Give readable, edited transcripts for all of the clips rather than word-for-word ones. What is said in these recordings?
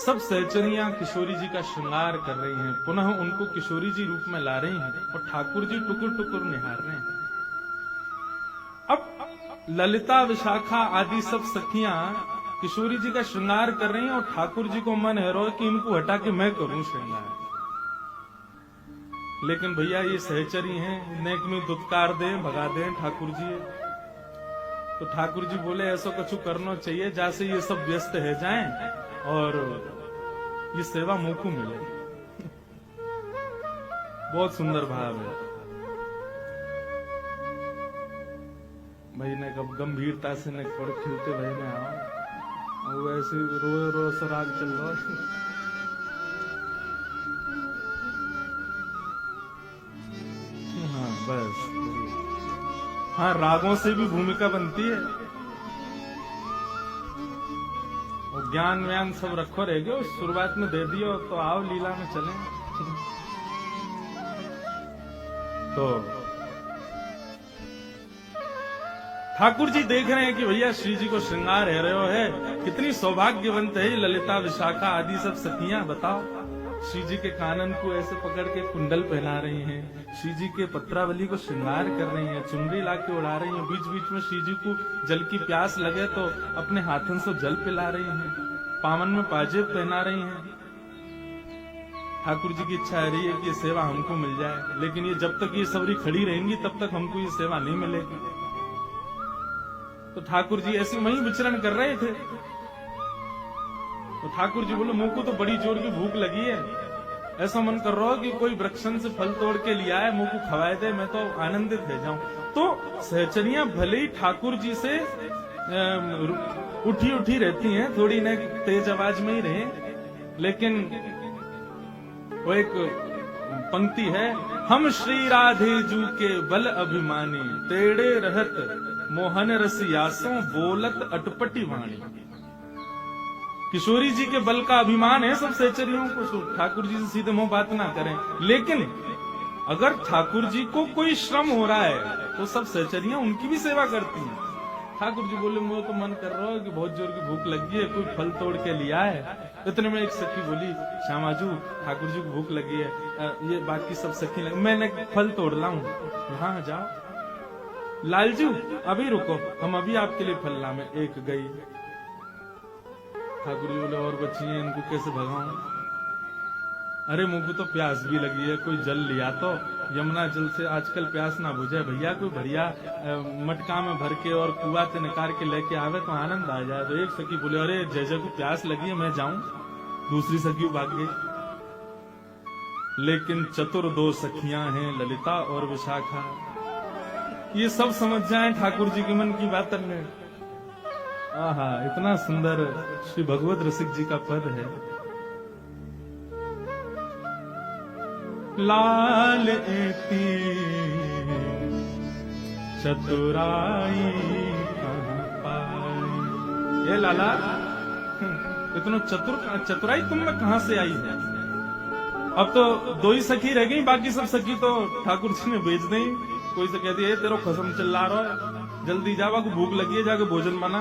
सब सहचरियां किशोरी जी का श्रृंगार कर रही हैं, पुनः उनको किशोरी जी रूप में ला रही हैं और ठाकुर जी टुकुर टुकुर निहार रहे हैं। अब ललिता विशाखा आदि सब सखियां किशोरी जी का श्रृंगार कर रही हैं और ठाकुर जी को मन है रो कि इनको हटा के मैं करूं श्रृंगार। लेकिन भैया ये सहचरी हैं, नेक में दुत्कार दें भगा दें ठाकुर जी। तो ठाकुर जी बोले ऐसा कुछ करना चाहिए जैसे ये सब व्यस्त है जाएं और ये सेवा मुझको मिले। बहुत सुंदर भाव है भाई ने कब गंभीरता से न पड़ खिलते भाई ने आओ वैसे रो रो सराग चल रहा है। हाँ बस हाँ रागों से भी भूमिका बनती है और ज्ञान व्यान सब रखो रह गए शुरुआत में दे दियो तो आओ लीला में चलें। तो ठाकुर जी देख रहे हैं कि भैया श्री जी को श्रृंगार है रहे है, कितनी सौभाग्यवंत है ललिता विशाखा आदि सब सखियां। बताओ श्री जी के कानन को ऐसे पकड़ के कुंडल पहना रही हैं, श्री जी के पत्रावली को श्रृंगार कर रही हैं, चुनरी लाके उड़ा रही हैं, बीच बीच में श्री जी को जल की प्यास लगे तो अपने हाथों से जल पिला रही हैं, पावन में पाजेब पहना रही हैं। ठाकुर जी की इच्छा है रही है कि ये सेवा हमको मिल जाए, लेकिन ये जब तक ये सबरी खड़ी रहेंगी तब तक हमको ये सेवा नहीं मिलेगी। तो ठाकुर जी ऐसे वहीं विचरण कर रहे थे तो ठाकुर जी बोले मुझको तो बड़ी जोर की भूख लगी है, ऐसा मन कर रहा हो कि कोई वृक्षन से फल तोड़ के लिया है मुझको खवाए दे, मैं तो आनंदित रह जाऊं। तो सहचरियां भले ही ठाकुर जी से उठी उठी रहती हैं, थोड़ी न तेज आवाज में ही रहे, लेकिन वो एक पंक्ति है, हम श्री राधे जू के बल अभिमानी, तेड़े रहत मोहन रसियासों बोलत अटपटी वाणी। किशोरी जी के बल का अभिमान है सब सहचरियों को, ठाकुर जी से सीधे मुंह बात ना करें, लेकिन अगर ठाकुर जी को कोई श्रम हो रहा है तो सब सहचरियां उनकी भी सेवा करती हैं। ठाकुर जी बोले मुझे तो मन कर रहा है कि बहुत जोर की भूख लगी है, कोई फल तोड़ के लिया है। इतने में एक सखी बोली, श्यामाजू ठाकुर जी को भूख लगी है, ये बाकी सब सखी लगी, मैंने फल तोड़ लाऊं। हाँ जाओ। लालजू अभी रुको, हम अभी आपके लिए फल ला। में एक गई। ठाकुर जी बोले और बच्ची हैं, इनको कैसे भगाऊं? अरे मुझको तो प्यास भी लगी है, कोई जल लिया तो, यमुना जल से आजकल प्यास ना बुझे भैया, कोई बढ़िया मटका में भर के और कुआ से निकाल के लेके आवे तो आनंद आ जाए। तो एक सखी बोले अरे जय जय को प्यास लगी है, मैं जाऊं। दूसरी सखी भाग गई। लेकिन चतुर दो सखियां हैं, ललिता और विशाखा, ये सब समझ जाएं ठाकुर जी के मन की बात में। आहा इतना सुंदर श्री भगवत रसिक जी का पद है, लाल एती चतुराई कहाँ पाई। ये लाला इतना चतुराई तुम में कहां से आई है? अब तो दो ही सखी रह गई, बाकी सब सखी तो ठाकुर जी ने बेच दी। कोई से कहती है तेरा खसम चिल्ला रहा है, जल्दी जावा को भूख लगी है, जाके भोजन बना।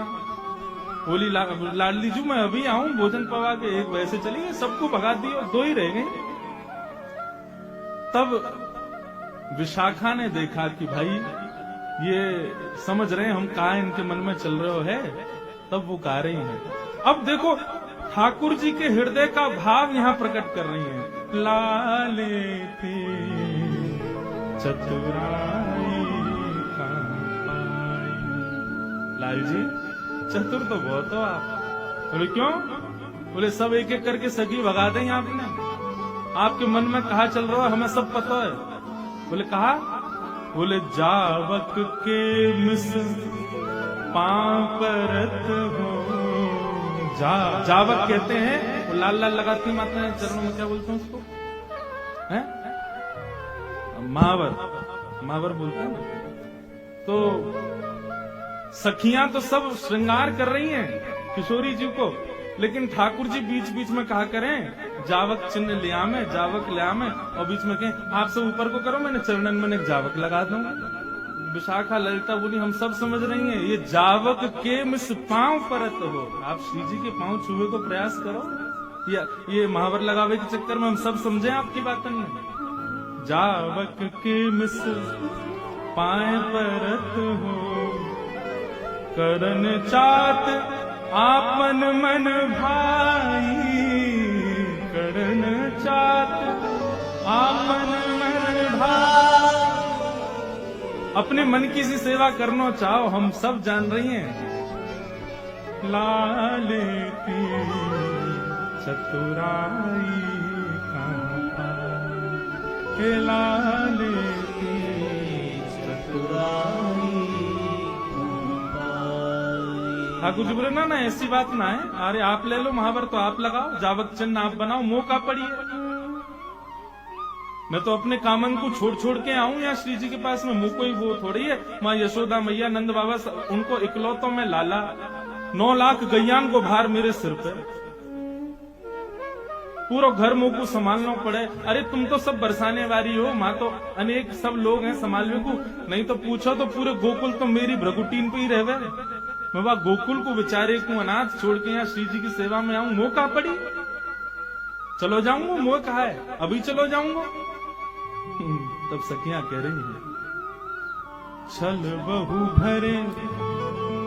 बोली लाडली जू मैं अभी आऊं भोजन पवा के। एक वैसे चली गई, सबको भगा दी और दो ही रह गई। तब विशाखा ने देखा कि भाई ये समझ रहे हैं हम कहा इनके मन में चल रहे हो है, तब वो गा रही हैं। अब देखो ठाकुर जी के हृदय का भाव यहाँ प्रकट कर रही हैं। लाले थी चतुराई कहाँ पाई। लाल जी चतुर तो बहुत हो आप। बोले क्यों? बोले सब एक एक करके सगी भगा दें आपने, आपके मन में कहा चल रहा है हमें सब पता है। बोले कहा? बोले जावक के मिस पांव परत हो। जावक कहते हैं वो लाल लाल लगाती माता है चरणों में, क्या बोलते हैं उसको? हैं? महावर बोलते हैं ना। तो सखियां तो सब श्रृंगार कर रही हैं किशोरी जी को, लेकिन ठाकुर जी बीच बीच में कहा करें जावक चिन्ह लिया में, जावक लिया में, और बीच में कहें आप सब ऊपर को करो, मैंने चरणन में एक जावक लगा दूंगा। विशाखा ललिता बोली हम सब समझ रही हैं, ये जावक के मिस पांव परत हो। आप श्री जी के पांव छूने को प्रयास करो, ये महावर लगावे के चक्कर में हम सब समझे आपकी बातन में। जावक के मिस पाए परत हो, करन चात आपन मन भाई, करन चात आपन मन भाई। अपने मन की सी सेवा करना चाहो, हम सब जान रही हैं। लाले की चतुराई कहाँ पाए, लाले की चतुराई कहाँ पाए। ठाकुर जी बोले ना ना ऐसी बात ना है, अरे आप ले लो महावर तो आप लगाओ, जावक चिन्ह आप बनाओ, मौका पड़िए। मैं तो अपने कामन को छोड़ छोड़ के आऊं यहाँ श्री जी के पास में, मुझको ही वो थोड़ी है। माँ यशोदा मैया नंद बाबा उनको इकलौतों में लाला, 9 लाख गैयान को भार मेरे सिर पे, पूरा घर मुंह को संभालना पड़े। अरे तुम तो सब बरसाने वाली हो माँ, तो अनेक सब लोग हैं संभालने को, नहीं तो पूछो तो पूरे गोकुल तो मेरी भ्रगुटीन पे ही रहवे। मैं वह गोकुल को बेचारे को अनाथ छोड़ के यहाँ श्री जी की सेवा में आऊं, मौका पड़ी चलो जाऊंगा, मोह कहा है अभी चलो जाऊंगा। तब सखियां कह रही हैं, छल बहु भरे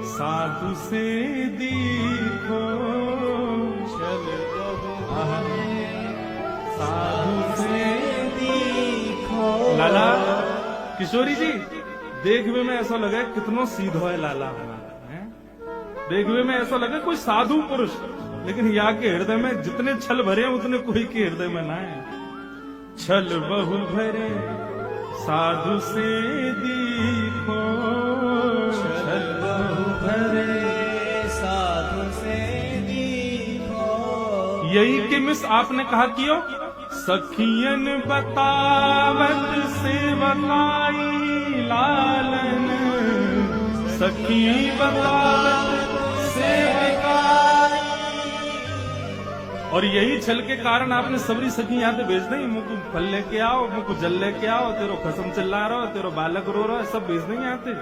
साधु से दीखो, छल बहु साधु से दीखो। लाला किशोरी जी देखने में ऐसा लगे कितनो सीधो है लाला हमारा, देखने में ऐसा लगे कोई साधु पुरुष, लेकिन यहाँ के हृदय में जितने छल भरे हैं उतने कोई के हृदय में ना है। छल बहु भरे साधु से दीखो, छल बहु भरे साधु से दीखो। यही कि मिस आपने कहा कियो, सखियन बतावत सेवकाई लालन, सखी बतावत सेवकाई। और यही छल के कारण आपने सबरी सखी यहाँ पे भेज दें, मुझको फल लेके आओ, मुझको जल लेके आओ, तेरो खसम चिल्ला रहा हो, तेरो बालक रो रहा है, सब भेज देंगे यहाँ पे।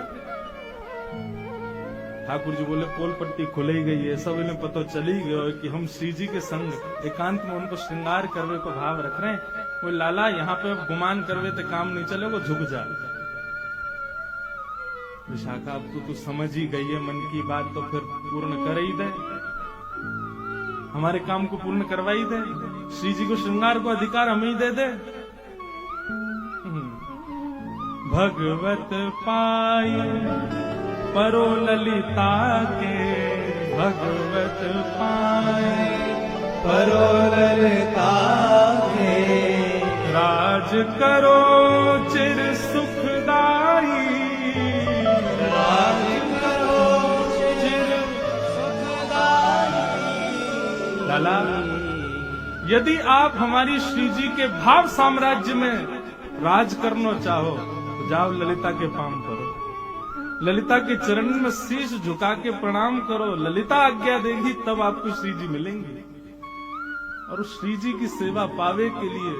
ठाकुर जी बोले पोल पट्टी खुल ही गई है, सब इन्हें पता चली गया कि हम श्री जी के संग एकांत में उनको श्रृंगार करवे को भाव रख रहे हैं। वो लाला यहाँ पे गुमान करवे तो काम नहीं चले, वो झुक जा। विशाखा अब तो तू समझ ही गई है मन की बात, तो फिर पूर्ण कर ही दे, हमारे काम को पूर्ण करवाई दे, श्री जी को श्रृंगार को अधिकार हमें ही दे दे। भगवत पाए परो ललिता के, भगवत पाए परो ललिता के, राज करो चिर सुखदाई, राज करो चिर सुखदाई। लाला यदि आप हमारी श्री जी के भाव साम्राज्य में राज करना चाहो तो जाओ ललिता के पाम करो, ललिता के चरण में शीश झुका के प्रणाम करो, ललिता आज्ञा देगी तब आपको श्री जी मिलेंगे। और श्री जी की सेवा पावे के लिए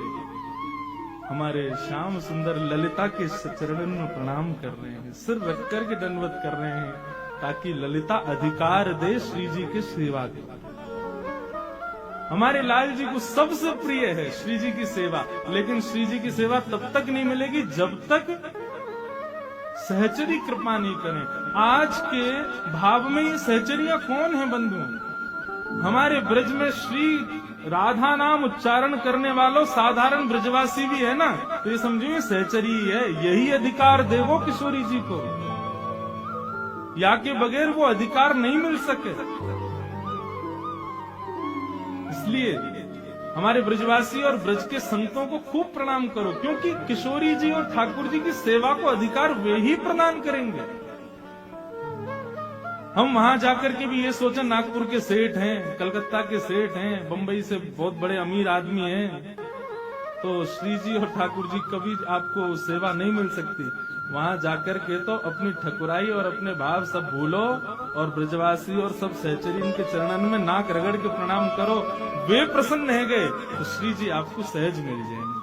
हमारे श्याम सुंदर ललिता के चरणों में प्रणाम कर रहे हैं, सिर रख कर के दंडवत कर रहे हैं, ताकि ललिता अधिकार दे श्री जी के सेवा के। हमारे लाल जी को सबसे प्रिय है श्री जी की सेवा, लेकिन श्री जी की सेवा तब तक नहीं मिलेगी जब तक सहचरी कृपा नहीं करें। आज के भाव में ये सहचरियां कौन है बंधु? हमारे ब्रज में श्री राधा नाम उच्चारण करने वालों साधारण ब्रजवासी भी है ना, तो ये समझिए सहचरी है, यही अधिकार देवो किशोरी जी को, या के बगैर वो अधिकार नहीं मिल सके। इसलिए हमारे ब्रजवासी और ब्रज के संतों को खूब प्रणाम करो, क्योंकि किशोरी जी और ठाकुर जी की सेवा को अधिकार वे ही प्रदान करेंगे। हम वहां जाकर के भी ये सोचें नागपुर के सेठ हैं, कलकत्ता के सेठ हैं, बंबई से बहुत बड़े अमीर आदमी हैं, तो श्री जी और ठाकुर जी कभी आपको सेवा नहीं मिल सकती। वहां जाकर के तो अपनी ठकुराई और अपने भाव सब भूलो, और ब्रजवासी और सब सहचरी इनके चरणन में नाक रगड़ के प्रणाम करो, वे प्रसन्न है गए तो श्री जी आपको सहज मिल जाएंगे।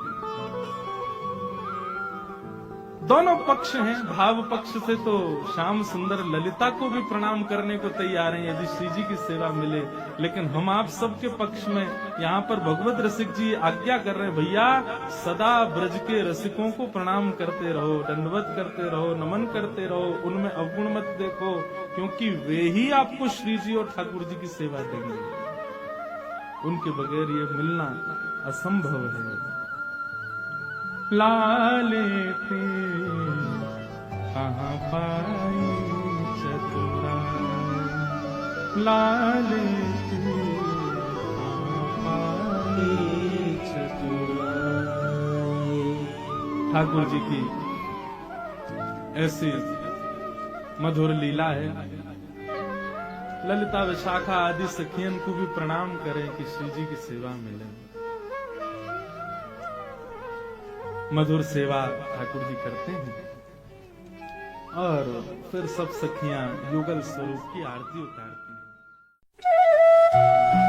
दोनों पक्ष हैं। भाव पक्ष से तो श्याम सुंदर ललिता को भी प्रणाम करने को तैयार हैं यदि श्री जी की सेवा मिले, लेकिन हम आप सबके पक्ष में यहाँ पर भगवत रसिक जी आज्ञा कर रहे हैं, भैया सदा ब्रज के रसिकों को प्रणाम करते रहो, दंडवत करते रहो, नमन करते रहो, उनमें अवगुण मत देखो, क्योंकि वे ही आपको श्री जी और ठाकुर जी की सेवा देंगे। उनके बगैर ये मिलना असंभव है। लाले थे कहाँ पाई चतुराई, लाले थे कहाँ पाई चतुराई। ठाकुर जी की ऐसी मधुर लीला है। ललिता विशाखा आदि सखियन को भी प्रणाम करें कि श्री जी की सेवा मिले। मधुर सेवा ठाकुर जी करते हैं और फिर सब सखियां युगल स्वरूप की आरती उतारती हैं।